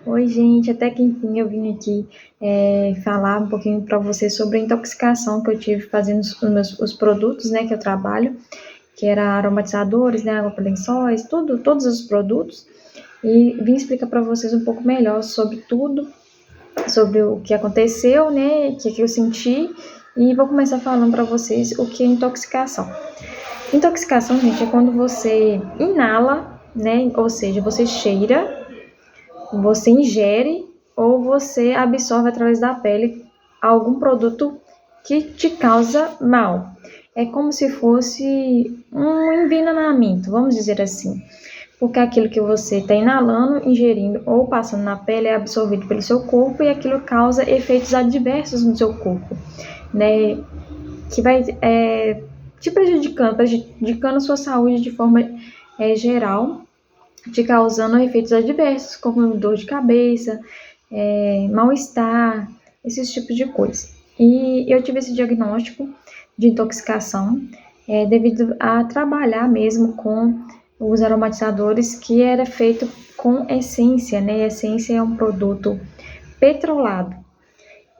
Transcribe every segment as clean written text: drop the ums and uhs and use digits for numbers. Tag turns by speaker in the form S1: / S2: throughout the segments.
S1: Oi, gente, até que enfim eu vim aqui falar um pouquinho para vocês sobre a intoxicação que eu tive fazendo os produtos, né, que eu trabalho, que era aromatizadores, né, água para lençóis, todos os produtos, e vim explicar para vocês um pouco melhor sobre tudo, sobre o que aconteceu, né, o que eu senti, e vou começar falando para vocês o que é intoxicação. Intoxicação, gente, é quando você inala, né, ou seja, você cheira, você ingere ou você absorve através da pele algum produto que te causa mal. É como se fosse um envenenamento, vamos dizer assim. Porque aquilo que você está inalando, ingerindo ou passando na pele é absorvido pelo seu corpo e aquilo causa efeitos adversos no seu corpo, né? Que vai te prejudicando a sua saúde de forma geral, te causando efeitos adversos, como dor de cabeça, mal-estar, esses tipos de coisa. E eu tive esse diagnóstico de intoxicação devido a trabalhar mesmo com os aromatizadores, que era feito com essência, né? Essência é um produto petrolado.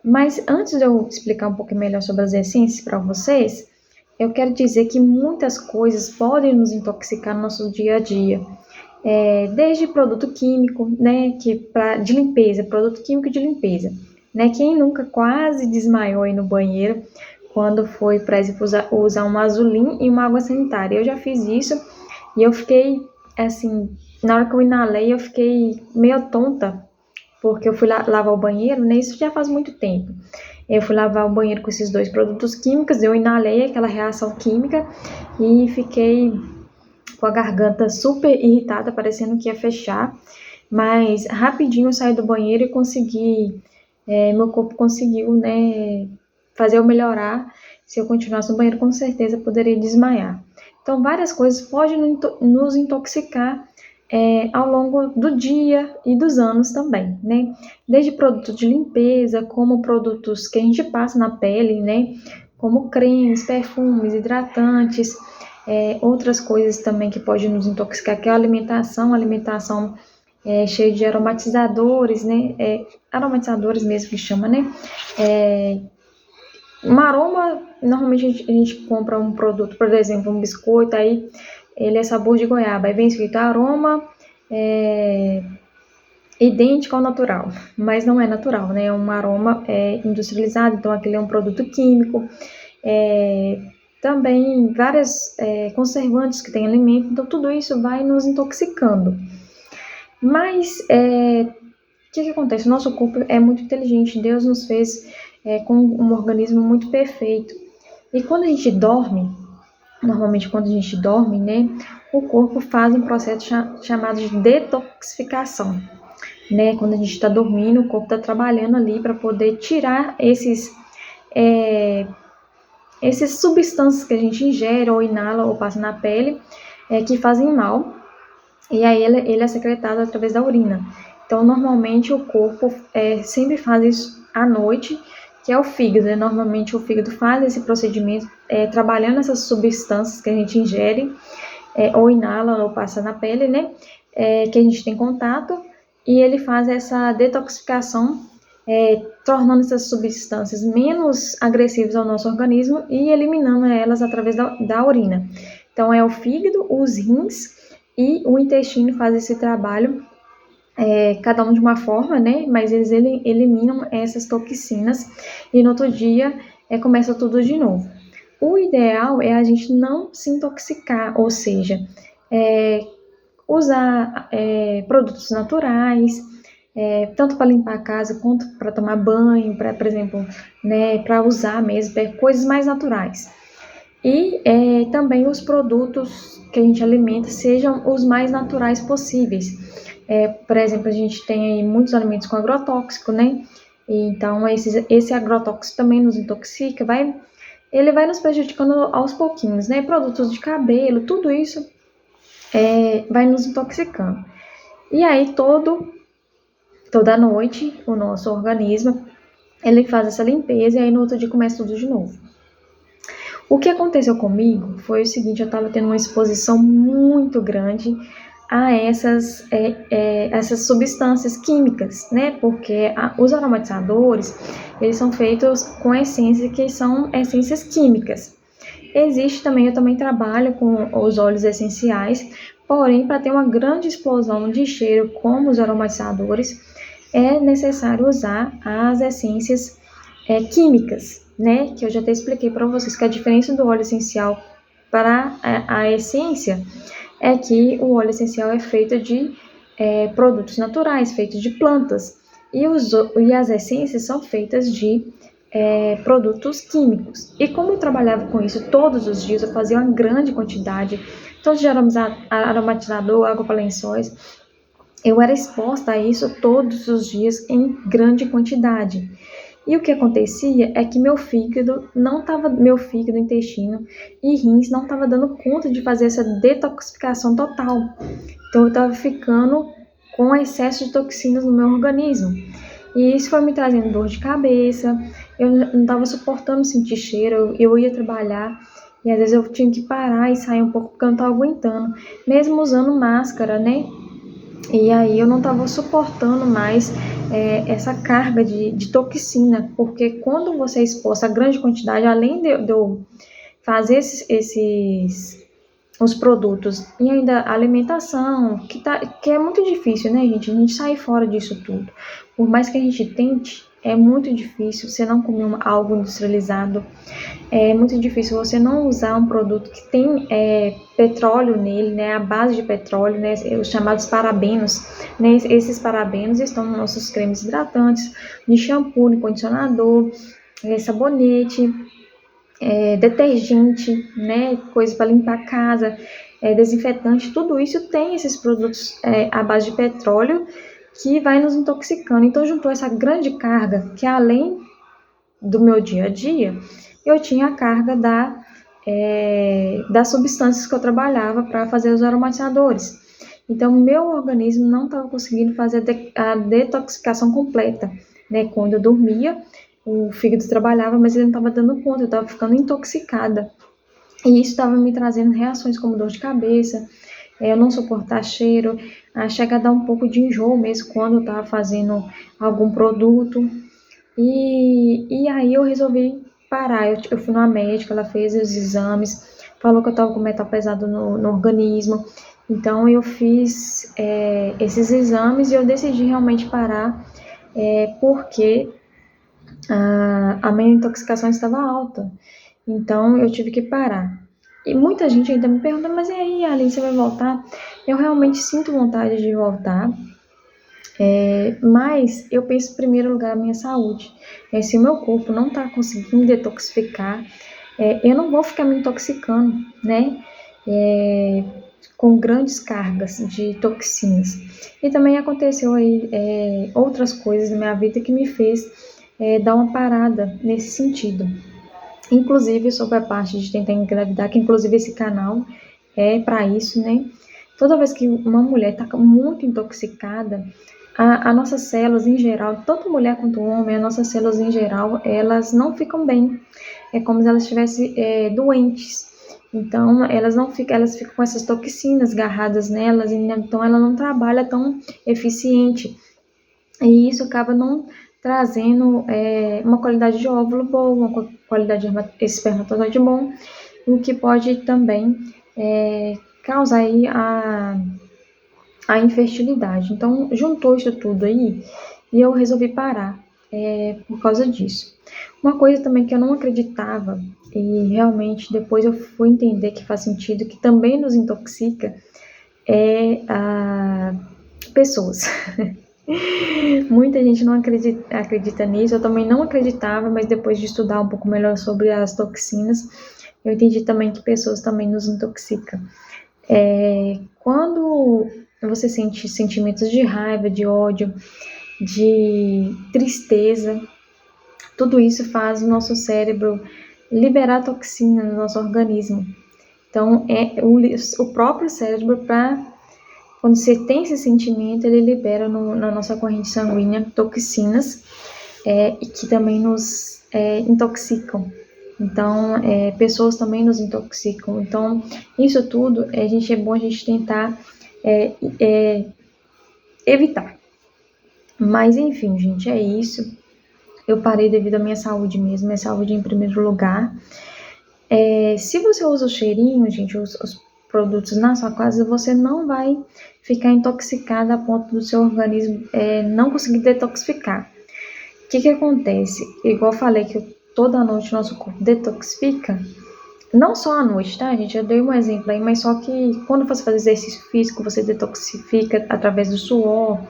S1: Mas antes de eu explicar um pouco melhor sobre as essências para vocês, eu quero dizer que muitas coisas podem nos intoxicar no nosso dia a dia. Desde produto químico, né, de limpeza, produto químico de limpeza, né? Quem nunca quase desmaiou aí no banheiro quando foi, por exemplo, usar um azulim e uma água sanitária? Eu já fiz isso e eu fiquei, assim, na hora que eu inalei, eu fiquei meio tonta, porque eu fui lavar o banheiro, né? Isso já faz muito tempo. Eu fui lavar o banheiro com esses dois produtos químicos, eu inalei aquela reação química e fiquei com a garganta super irritada, parecendo que ia fechar, mas rapidinho eu saí do banheiro e consegui, meu corpo conseguiu, né, fazer eu melhorar. Se eu continuasse no banheiro, com certeza poderia desmaiar. Então, várias coisas podem nos intoxicar ao longo do dia e dos anos também, né? Desde produtos de limpeza, como produtos que a gente passa na pele, né? Como cremes, perfumes, hidratantes, outras coisas também que podem nos intoxicar, que é a alimentação cheia de aromatizadores, né? Aromatizadores mesmo que chama, né? Um aroma, normalmente a gente compra um produto, por exemplo, um biscoito, aí ele é sabor de goiaba, aí vem escrito aroma idêntico ao natural, mas não é natural, né? É um aroma industrializado, então aquele é um produto químico. Também vários conservantes que tem alimento, então tudo isso vai nos intoxicando. Mas o que acontece? O nosso corpo é muito inteligente, Deus nos fez com um organismo muito perfeito. E quando a gente dorme, normalmente quando a gente dorme, né, o corpo faz um processo chamado de detoxificação. Né? Quando a gente está dormindo, o corpo está trabalhando ali para poder tirar essas substâncias que a gente ingere ou inala ou passa na pele que fazem mal, e aí ele é secretado através da urina. Então, normalmente o corpo sempre faz isso à noite, que é o fígado, né? Normalmente o fígado faz esse procedimento trabalhando essas substâncias que a gente ingere ou inala ou passa na pele, né? Que a gente tem contato, e ele faz essa detoxificação, tornando essas substâncias menos agressivas ao nosso organismo e eliminando elas através da urina. Então, é o fígado, os rins e o intestino faz esse trabalho, cada um de uma forma, né? Mas eles eliminam essas toxinas e no outro dia começa tudo de novo. O ideal é a gente não se intoxicar, ou seja, usar produtos naturais, tanto para limpar a casa quanto para tomar banho, por exemplo, né, para usar mesmo, coisas mais naturais. E também os produtos que a gente alimenta sejam os mais naturais possíveis. Por exemplo, a gente tem aí muitos alimentos com agrotóxico, né? Então, esse agrotóxico também nos intoxica, ele vai nos prejudicando aos pouquinhos, né? Produtos de cabelo, tudo isso vai nos intoxicando. E aí, toda noite, o nosso organismo, ele faz essa limpeza e aí no outro dia começa tudo de novo. O que aconteceu comigo foi o seguinte: eu estava tendo uma exposição muito grande a essas substâncias químicas, né? Porque os aromatizadores, eles são feitos com essências que são essências químicas. Existe também, eu também trabalho com os óleos essenciais, porém, para ter uma grande explosão de cheiro como os aromatizadores, é necessário usar as essências químicas, né? Que eu já até expliquei para vocês que a diferença do óleo essencial para a essência é que o óleo essencial é feito de produtos naturais, feito de plantas, e as essências são feitas de produtos químicos. E como eu trabalhava com isso todos os dias, eu fazia uma grande quantidade, tanto de aromatizador, água para lençóis, eu era exposta a isso todos os dias em grande quantidade. E o que acontecia é que meu fígado, intestino e rins não estava dando conta de fazer essa detoxificação total. Então eu estava ficando com excesso de toxinas no meu organismo. E isso foi me trazendo dor de cabeça, eu não estava suportando sentir cheiro, eu ia trabalhar e às vezes eu tinha que parar e sair um pouco porque eu não estava aguentando, mesmo usando máscara, né? E aí eu não estava suportando mais essa carga de toxina, porque quando você é exposta a grande quantidade, além de eu fazer os produtos e ainda a alimentação, que é muito difícil, né, gente? A gente sair fora disso tudo. Por mais que a gente tente, é muito difícil você não comer algo industrializado. É muito difícil você não usar um produto que tem petróleo nele, né, a base de petróleo, né, os chamados parabenos, né, esses parabenos estão nos nossos cremes hidratantes, de shampoo, de condicionador, sabonete, detergente, né, coisa para limpar a casa, desinfetante, tudo isso tem esses produtos à base de petróleo que vai nos intoxicando. Então juntou essa grande carga que além do meu dia a dia, eu tinha a carga das substâncias que eu trabalhava para fazer os aromatizadores. Então, meu organismo não estava conseguindo fazer a detoxificação completa, né? Quando eu dormia, o fígado trabalhava, mas ele não estava dando conta, eu estava ficando intoxicada. E isso estava me trazendo reações como dor de cabeça, eu não suportar cheiro, chega a dar um pouco de enjoo mesmo quando eu estava fazendo algum produto. E aí eu resolvi parar. Eu fui numa médica, ela fez os exames, falou que eu estava com metal pesado no organismo. Então eu fiz esses exames e eu decidi realmente parar, porque a minha intoxicação estava alta. Então eu tive que parar. E muita gente ainda me pergunta, mas e aí, Aline, você vai voltar? Eu realmente sinto vontade de voltar. Mas eu penso em primeiro lugar a minha saúde. Se o meu corpo não está conseguindo detoxificar, eu não vou ficar me intoxicando, né? Com grandes cargas de toxinas. E também aconteceu aí outras coisas na minha vida que me fez dar uma parada nesse sentido. Inclusive sobre a parte de tentar engravidar, que inclusive esse canal é para isso, né? Toda vez que uma mulher está muito intoxicada, as nossas células em geral, tanto mulher quanto homem, as nossas células em geral, elas não ficam bem. É como se elas estivessem doentes. Então, elas ficam com essas toxinas agarradas nelas, então ela não trabalha tão eficiente. E isso acaba não trazendo uma qualidade de óvulo boa, uma qualidade de espermatozoide bom, o que pode também causar aí a infertilidade. Então, juntou isso tudo aí e eu resolvi parar por causa disso. Uma coisa também que eu não acreditava, e realmente depois eu fui entender que faz sentido, que também nos intoxica, pessoas. Muita gente não acredita nisso, eu também não acreditava, mas depois de estudar um pouco melhor sobre as toxinas, eu entendi também que pessoas também nos intoxicam. Quando você sente sentimentos de raiva, de ódio, de tristeza, tudo isso faz o nosso cérebro liberar toxina no nosso organismo. Então, o próprio cérebro, quando você tem esse sentimento, ele libera na nossa corrente sanguínea toxinas e que também nos intoxicam. Então, pessoas também nos intoxicam. Então, isso tudo, é bom a gente tentar evitar. Mas enfim, gente, é isso. Eu parei devido à minha saúde mesmo, minha saúde em primeiro lugar. Se você usa o cheirinho, gente, os produtos na sua casa, você não vai ficar intoxicada a ponto do seu organismo não conseguir detoxificar. O que acontece? Igual eu falei que toda noite o nosso corpo detoxifica, não só à noite, tá, gente? Eu dei um exemplo aí, mas só que quando você faz exercício físico, você detoxifica através do suor,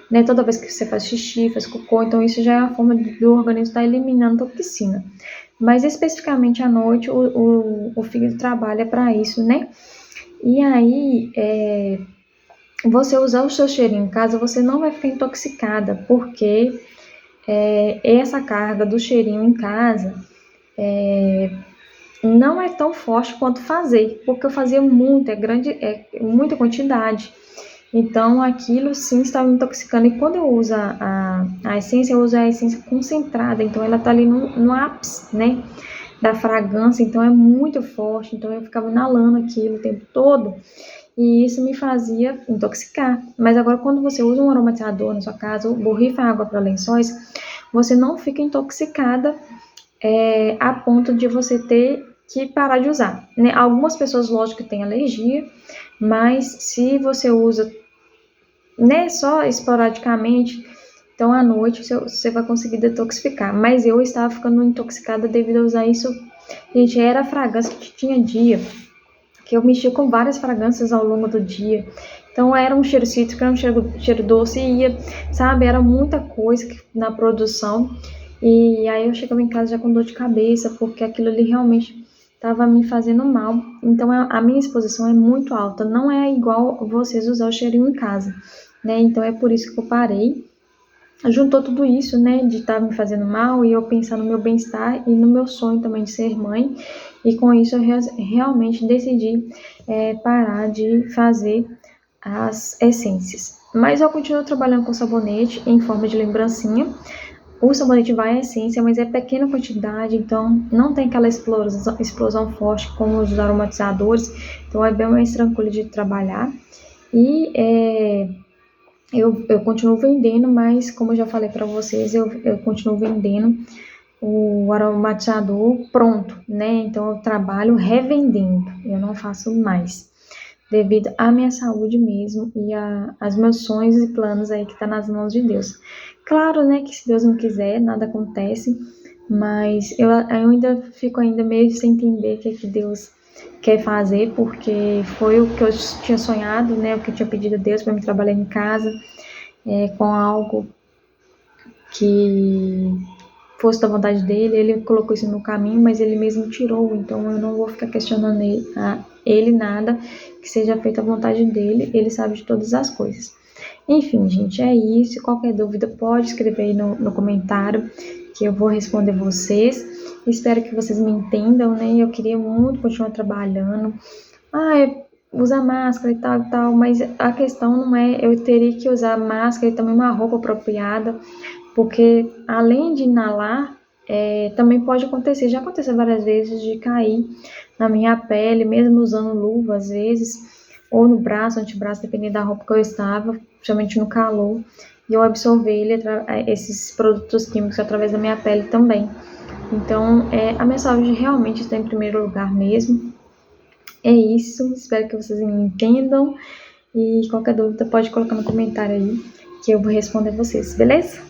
S1: né? Toda vez que você faz xixi, faz cocô, então isso já é a forma do organismo estar eliminando toxina. Mas especificamente à noite, o fígado trabalha para isso, né? E aí, você usar o seu cheirinho em casa, você não vai ficar intoxicada, porque essa carga do cheirinho em casa não é tão forte quanto fazer, porque eu fazia muito, muita quantidade. Então, aquilo sim estava me intoxicando. E quando eu uso a essência, eu uso a essência concentrada. Então, ela tá ali no ápice, né, da fragrância. Então, é muito forte. Então, eu ficava inalando aquilo o tempo todo. E isso me fazia intoxicar. Mas agora, quando você usa um aromatizador na sua casa, ou borrifa água para lençóis, você não fica intoxicada a ponto de você ter que parar de usar, né? Algumas pessoas, lógico, que têm alergia, mas se você usa, né, só esporadicamente, então à noite você vai conseguir detoxificar. Mas eu estava ficando intoxicada devido a usar isso. Gente, era fragrância que tinha dia, que eu mexia com várias fragrâncias ao longo do dia. Então era um cheiro cítrico, era um cheiro doce, e ia, sabe, era muita coisa na produção. E aí eu chegava em casa já com dor de cabeça, porque aquilo ali realmente estava me fazendo mal. Então a minha exposição é muito alta, não é igual vocês usar o cheirinho em casa, né? Então é por isso que eu parei. Juntou tudo isso, né, de estar me fazendo mal, e eu pensar no meu bem-estar e no meu sonho também de ser mãe. E com isso eu realmente decidi parar de fazer as essências. Mas eu continuo trabalhando com sabonete em forma de lembrancinha. O sabonete vai à essência, mas é pequena quantidade, então não tem aquela explosão forte como os aromatizadores. Então é bem mais tranquilo de trabalhar. E eu continuo vendendo, mas como eu já falei para vocês, eu continuo vendendo o aromatizador pronto, né? Então eu trabalho revendendo, eu não faço mais, devido à minha saúde mesmo e aos meus sonhos e planos aí que tá nas mãos de Deus. Claro, né, que se Deus não quiser, nada acontece, mas eu ainda fico meio sem entender o que Deus quer fazer, porque foi o que eu tinha sonhado, né, o que eu tinha pedido a Deus para me trabalhar em casa, com algo que fosse da vontade dele. Ele colocou isso no meu caminho, mas ele mesmo tirou, então eu não vou ficar questionando ele nada, que seja feita a vontade dele, ele sabe de todas as coisas. Enfim, gente, é isso. Qualquer dúvida pode escrever aí no comentário, que eu vou responder vocês. Espero que vocês me entendam, né? Eu queria muito continuar trabalhando. Usar máscara e tal, mas a questão não é eu teria que usar máscara e também uma roupa apropriada, porque além de inalar, também pode acontecer, já aconteceu várias vezes, de cair na minha pele, mesmo usando luva às vezes, ou no braço, antebraço, dependendo da roupa que eu estava, principalmente no calor, e eu absorver esses produtos químicos através da minha pele também. Então, a minha saúde realmente está em primeiro lugar mesmo. É isso, espero que vocês me entendam, e qualquer dúvida pode colocar no comentário aí, que eu vou responder vocês, beleza?